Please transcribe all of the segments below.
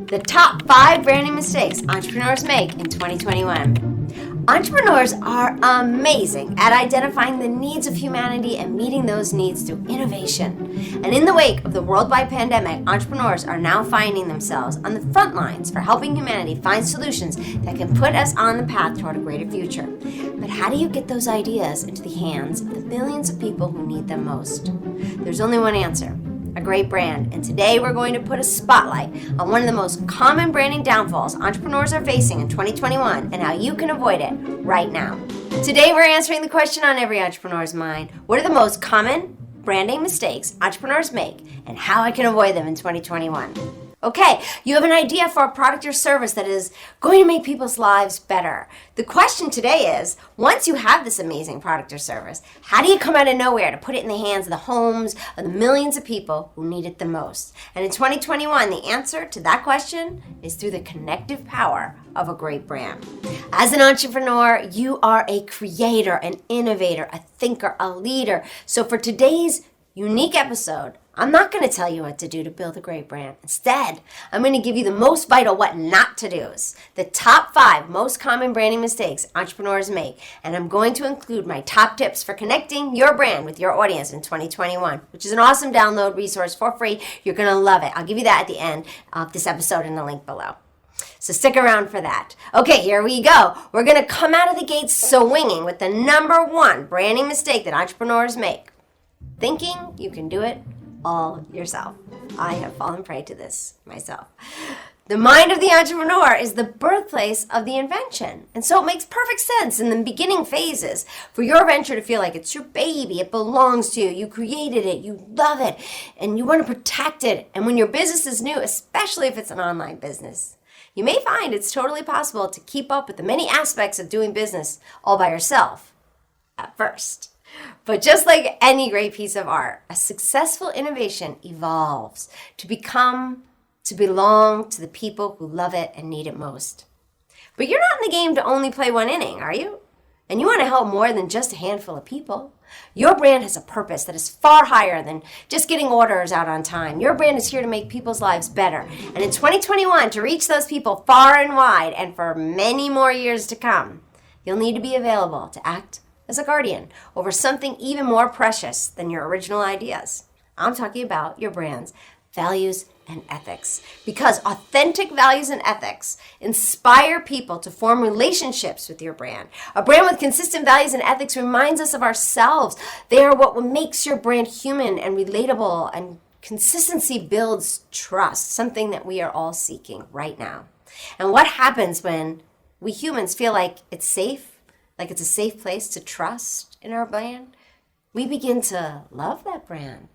The top 5 branding mistakes entrepreneurs make in 2021. Entrepreneurs are amazing at identifying the needs of humanity and meeting those needs through innovation. And in the wake of the worldwide pandemic, entrepreneurs are now finding themselves on the front lines for helping humanity find solutions that can put us on the path toward a greater future. But how do you get those ideas into the hands of the millions of people who need them most? There's only one answer. A great brand. And today we're going to put a spotlight on one of the most common branding downfalls entrepreneurs are facing in 2021 and how you can avoid it right now. Today we're answering the question on every entrepreneur's mind. What are the most common branding mistakes entrepreneurs make and how I can avoid them in 2021? Okay, you have an idea for a product or service that is going to make people's lives better. The question today is, once you have this amazing product or service, how do you come out of nowhere to put it in the hands of the homes of the millions of people who need it the most? And in 2021, the answer to that question is through the connective power of a great brand. As an entrepreneur, you are a creator, an innovator, a thinker, a leader. So for today's unique episode, I'm not going to tell you what to do to build a great brand. Instead, I'm going to give you the most vital what not to do's, the top 5 most common branding mistakes entrepreneurs make, and I'm going to include my top tips for connecting your brand with your audience in 2021, which is an awesome download resource for free. You're going to love it. I'll give you that at the end of this episode in the link below. So stick around for that. Okay, here we go. We're going to come out of the gates swinging with the number 1 branding mistake that entrepreneurs make. Thinking you can do it all yourself. I have fallen prey to this myself. The mind of the entrepreneur is the birthplace of the invention. And so it makes perfect sense in the beginning phases for your venture to feel like it's your baby, it belongs to you, you created it, you love it, and you want to protect it. And when your business is new, especially if it's an online business, you may find it's totally possible to keep up with the many aspects of doing business all by yourself at first. But just like any great piece of art, a successful innovation evolves to belong to the people who love it and need it most. But you're not in the game to only play one inning, are you? And you want to help more than just a handful of people. Your brand has a purpose that is far higher than just getting orders out on time. Your brand is here to make people's lives better. And in 2021, to reach those people far and wide and for many more years to come, you'll need to be available to act as a guardian over something even more precious than your original ideas. I'm talking about your brand's values and ethics. Because authentic values and ethics inspire people to form relationships with your brand. A brand with consistent values and ethics reminds us of ourselves. They are what makes your brand human and relatable, and consistency builds trust, something that we are all seeking right now. And what happens when we humans feel like it's safe? Like it's a safe place to trust in our brand, we begin to love that brand.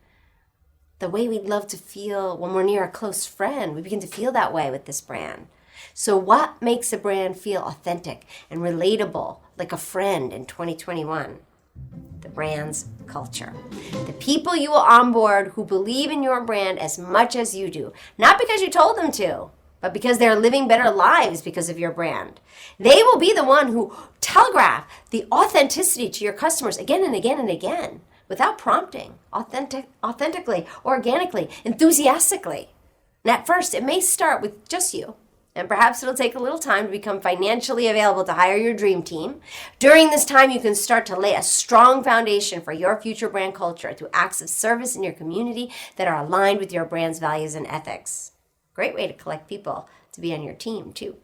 The way we'd love to feel when we're near a close friend, we begin to feel that way with this brand. So what makes a brand feel authentic and relatable like a friend in 2021? The brand's culture. The people you will onboard who believe in your brand as much as you do, not because you told them to, but because they're living better lives because of your brand. They will be the one who telegraph the authenticity to your customers again and again and again without prompting, authentically, organically, enthusiastically. And at first, it may start with just you, and perhaps it'll take a little time to become financially available to hire your dream team. During this time, you can start to lay a strong foundation for your future brand culture through acts of service in your community that are aligned with your brand's values and ethics. Great way to collect people to be on your team, too.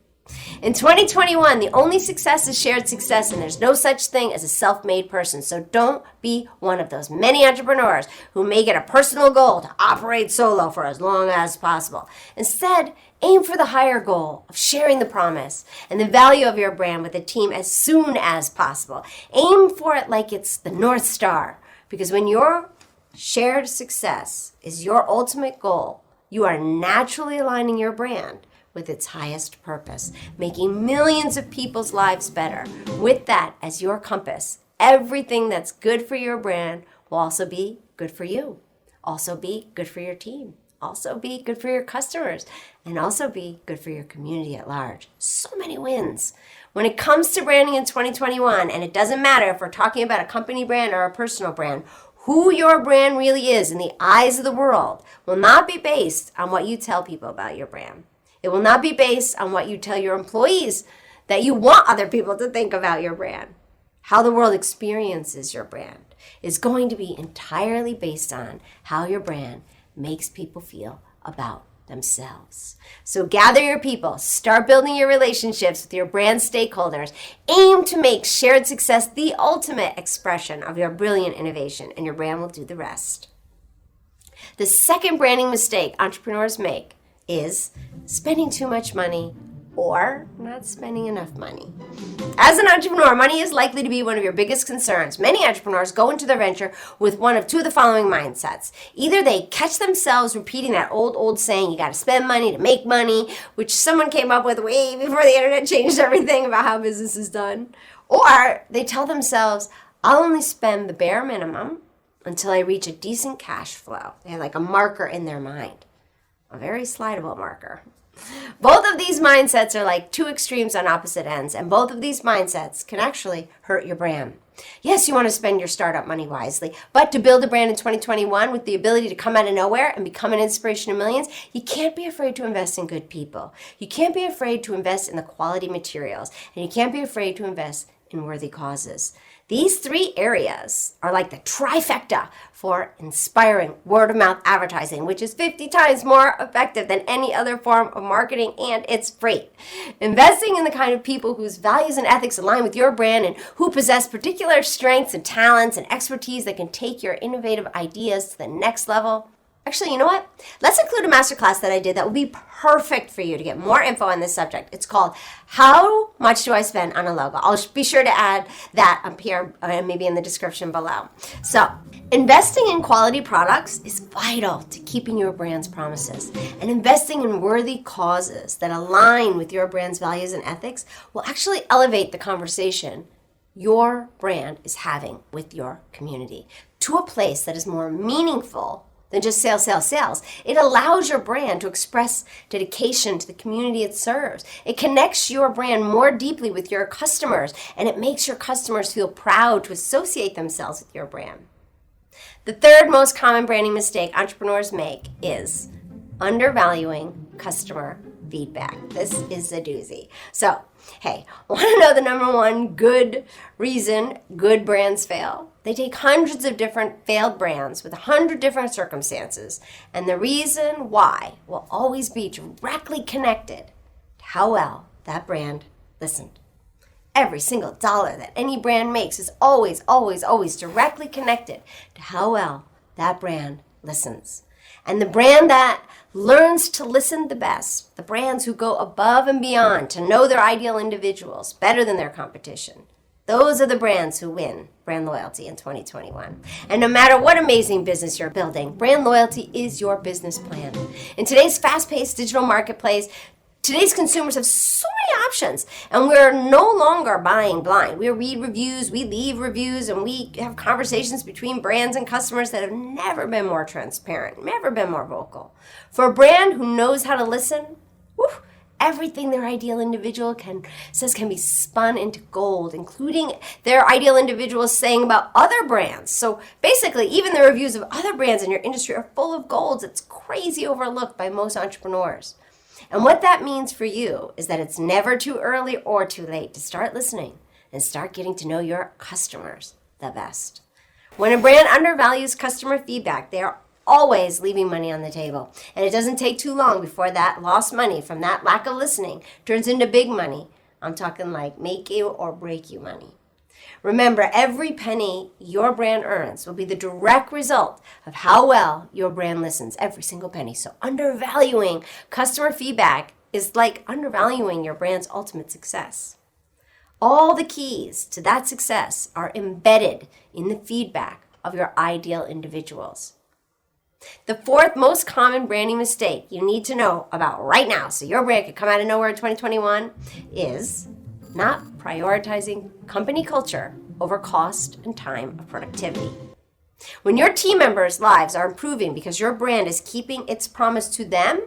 In 2021, the only success is shared success, and there's no such thing as a self-made person. So don't be one of those many entrepreneurs who make it a personal goal to operate solo for as long as possible. Instead, aim for the higher goal of sharing the promise and the value of your brand with a team as soon as possible. Aim for it like it's the North Star, because when your shared success is your ultimate goal, you are naturally aligning your brand with its highest purpose, making millions of people's lives better. With that as your compass, everything that's good for your brand will also be good for you, also be good for your team, also be good for your customers, and also be good for your community at large. So many wins. When it comes to branding in 2021, and it doesn't matter if we're talking about a company brand or a personal brand, who your brand really is in the eyes of the world will not be based on what you tell people about your brand. It will not be based on what you tell your employees that you want other people to think about your brand. How the world experiences your brand is going to be entirely based on how your brand makes people feel about themselves. So gather your people, start building your relationships with your brand stakeholders, aim to make shared success the ultimate expression of your brilliant innovation, and your brand will do the rest. The second branding mistake entrepreneurs make is spending too much money or not spending enough money. As an entrepreneur, money is likely to be one of your biggest concerns. Many entrepreneurs go into their venture with one of two of the following mindsets. Either they catch themselves repeating that old saying, you got to spend money to make money, which someone came up with way before the internet changed everything about how business is done. Or they tell themselves, I'll only spend the bare minimum until I reach a decent cash flow. They have like a marker in their mind, a very slidable marker. Both of these mindsets are like two extremes on opposite ends, and both of these mindsets can actually hurt your brand. Yes, you want to spend your startup money wisely, but to build a brand in 2021 with the ability to come out of nowhere and become an inspiration to millions, you can't be afraid to invest in good people. You can't be afraid to invest in the quality materials, and you can't be afraid to invest in worthy causes. These three areas are like the trifecta for inspiring word-of-mouth advertising, which is 50 times more effective than any other form of marketing, and it's free. Investing in the kind of people whose values and ethics align with your brand and who possess particular strengths and talents and expertise that can take your innovative ideas to the next level. Actually, you know what? Let's include a masterclass that I did that will be perfect for you to get more info on this subject. It's called How Much Do I Spend on a Logo? I'll be sure to add that up here and maybe in the description below. So, investing in quality products is vital to keeping your brand's promises. And investing in worthy causes that align with your brand's values and ethics will actually elevate the conversation your brand is having with your community to a place that is more meaningful than just sales. It allows your brand to express dedication to the community it serves. It connects your brand more deeply with your customers, and it makes your customers feel proud to associate themselves with your brand. The third most common branding mistake entrepreneurs make is undervaluing customer feedback. This is a doozy. So, hey, want to know the number one good reason good brands fail? They take hundreds of different failed brands with 100 different circumstances, and the reason why will always be directly connected to how well that brand listened. Every single dollar that any brand makes is always directly connected to how well that brand listens. And the brand that learns to listen the best, the brands who go above and beyond to know their ideal individuals better than their competition, those are the brands who win brand loyalty in 2021. And no matter what amazing business you're building, brand loyalty is your business plan. In today's fast-paced digital marketplace, today's consumers have so many options, and we're no longer buying blind. We read reviews, we leave reviews, and we have conversations between brands and customers that have never been more transparent, never been more vocal. For a brand who knows how to listen, everything their ideal individual says can be spun into gold, including their ideal individuals saying about other brands. So basically, even the reviews of other brands in your industry are full of golds. It's crazy overlooked by most entrepreneurs. And what that means for you is that it's never too early or too late to start listening and start getting to know your customers the best. When a brand undervalues customer feedback, they are always leaving money on the table. And it doesn't take too long before that lost money from that lack of listening turns into big money. I'm talking like make you or break you money. Remember, every penny your brand earns will be the direct result of how well your brand listens, every single penny. So undervaluing customer feedback is like undervaluing your brand's ultimate success. All the keys to that success are embedded in the feedback of your ideal individuals. The fourth most common branding mistake you need to know about right now so your brand can come out of nowhere in 2021 is not prioritizing company culture over cost and time of productivity. When your team members' lives are improving because your brand is keeping its promise to them,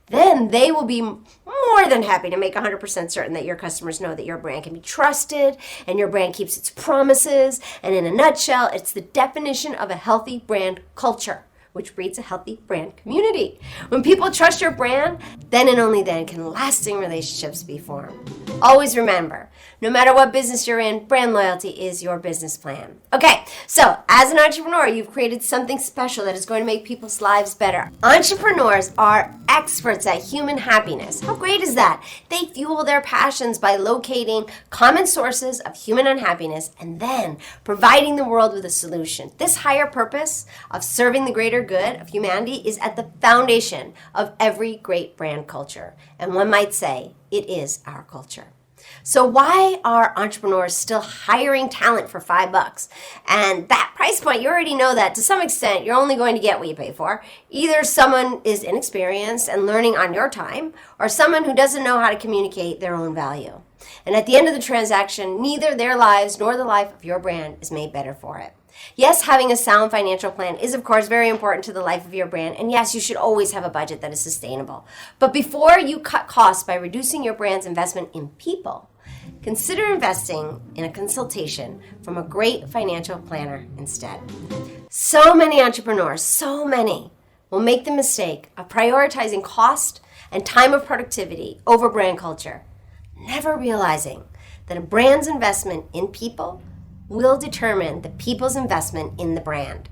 then they will be more than happy to make 100% certain that your customers know that your brand can be trusted and your brand keeps its promises. And in a nutshell, it's the definition of a healthy brand culture, which breeds a healthy brand community. When people trust your brand, then and only then can lasting relationships be formed. Always remember, no matter what business you're in, brand loyalty is your business plan. Okay, so as an entrepreneur, you've created something special that is going to make people's lives better. Entrepreneurs are experts at human happiness. How great is that? They fuel their passions by locating common sources of human unhappiness and then providing the world with a solution. This higher purpose of serving the greater good of humanity is at the foundation of every great brand culture. And one might say it is our culture. So why are entrepreneurs still hiring talent for $5? And that price point, you already know that to some extent, you're only going to get what you pay for. Either someone is inexperienced and learning on your time, or someone who doesn't know how to communicate their own value. And at the end of the transaction, neither their lives nor the life of your brand is made better for it. Yes, having a sound financial plan is, of course, very important to the life of your brand. And yes, you should always have a budget that is sustainable. But before you cut costs by reducing your brand's investment in people, consider investing in a consultation from a great financial planner instead. So many entrepreneurs, will make the mistake of prioritizing cost and time of productivity over brand culture, never realizing that a brand's investment in people will determine the people's investment in the brand.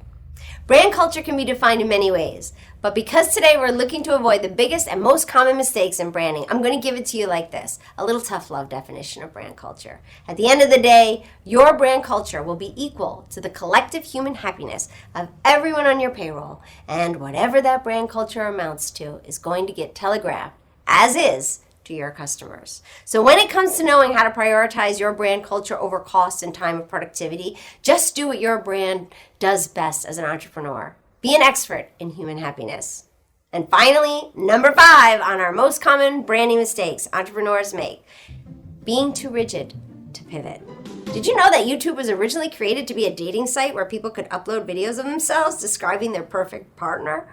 Brand culture can be defined in many ways, but because today we're looking to avoid the biggest and most common mistakes in branding, I'm going to give it to you like this, a little tough love definition of brand culture. At the end of the day, your brand culture will be equal to the collective human happiness of everyone on your payroll, and whatever that brand culture amounts to is going to get telegraphed, as is, to your customers. So when it comes to knowing how to prioritize your brand culture over cost and time of productivity, just do what your brand does best as an entrepreneur. Be an expert in human happiness. And finally, number 5 on our most common branding mistakes entrepreneurs make, being too rigid to pivot. Did you know that YouTube was originally created to be a dating site where people could upload videos of themselves describing their perfect partner?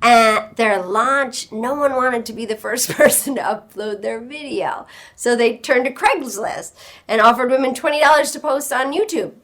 At their launch, no one wanted to be the first person to upload their video. So they turned to Craigslist and offered women $20 to post on YouTube.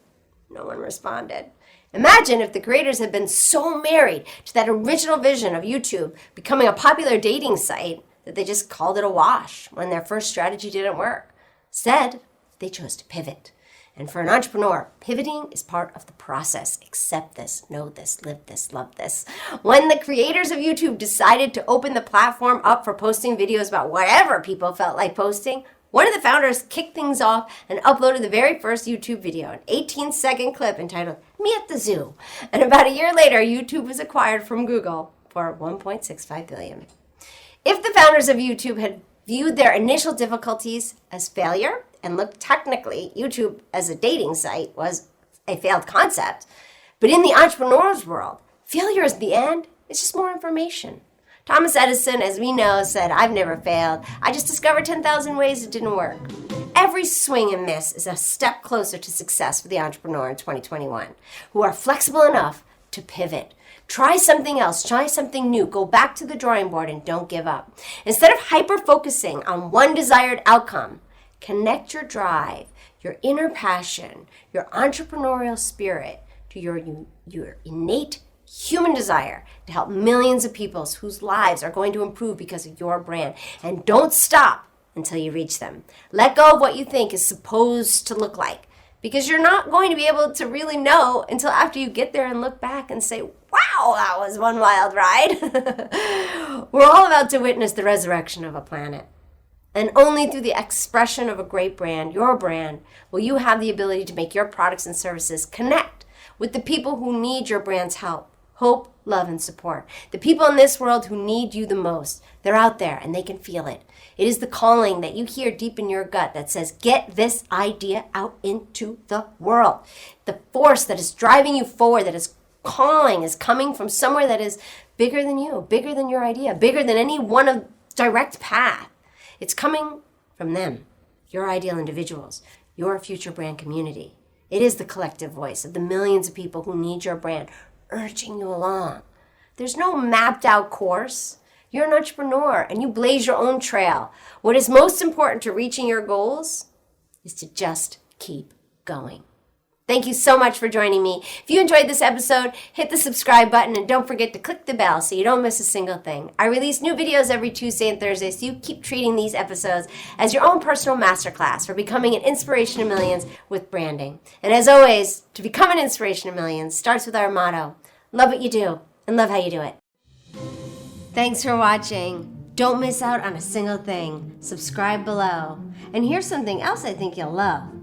No one responded. Imagine if the creators had been so married to that original vision of YouTube becoming a popular dating site that they just called it a wash when their first strategy didn't work. Instead, they chose to pivot. And for an entrepreneur, pivoting is part of the process. Accept this, know this, live this, love this. When the creators of YouTube decided to open the platform up for posting videos about whatever people felt like posting, one of the founders kicked things off and uploaded the very first YouTube video, an 18-second clip entitled Me at the Zoo. And about a year later, YouTube was acquired from Google for $1.65 billion. If the founders of YouTube had viewed their initial difficulties as failure and looked technically YouTube as a dating site was a failed concept, but in the entrepreneur's world, failure is the end. It's just more information. Thomas Edison, as we know, said, "I've never failed. I just discovered 10,000 ways it didn't work." Every swing and miss is a step closer to success for the entrepreneur in 2021, who are flexible enough to pivot. Try something else, try something new, go back to the drawing board and don't give up. Instead of hyper-focusing on one desired outcome, connect your drive, your inner passion, your entrepreneurial spirit to your innate human desire to help millions of people whose lives are going to improve because of your brand. And don't stop until you reach them. Let go of what you think is supposed to look like, because you're not going to be able to really know until after you get there and look back and say, wow, that was one wild ride. We're all about to witness the resurrection of a planet. And only through the expression of a great brand, your brand, will you have the ability to make your products and services connect with the people who need your brand's help, hope, love, and support. The people in this world who need you the most. They're out there and they can feel it. It is the calling that you hear deep in your gut that says, get this idea out into the world. The force that is driving you forward, that is calling, is coming from somewhere that is bigger than you, bigger than your idea, bigger than any one of direct path. It's coming from them, your ideal individuals, your future brand community. It is the collective voice of the millions of people who need your brand, urging you along. There's no mapped out course. You're an entrepreneur and you blaze your own trail. What is most important to reaching your goals is to just keep going. Thank you so much for joining me. If you enjoyed this episode, hit the subscribe button and don't forget to click the bell so you don't miss a single thing. I release new videos every Tuesday and Thursday, so you keep treating these episodes as your own personal masterclass for becoming an inspiration to millions with branding. And as always, to become an inspiration to millions starts with our motto, love what you do and love how you do it. Thanks for watching. Don't miss out on a single thing. Subscribe below. And here's something else I think you'll love.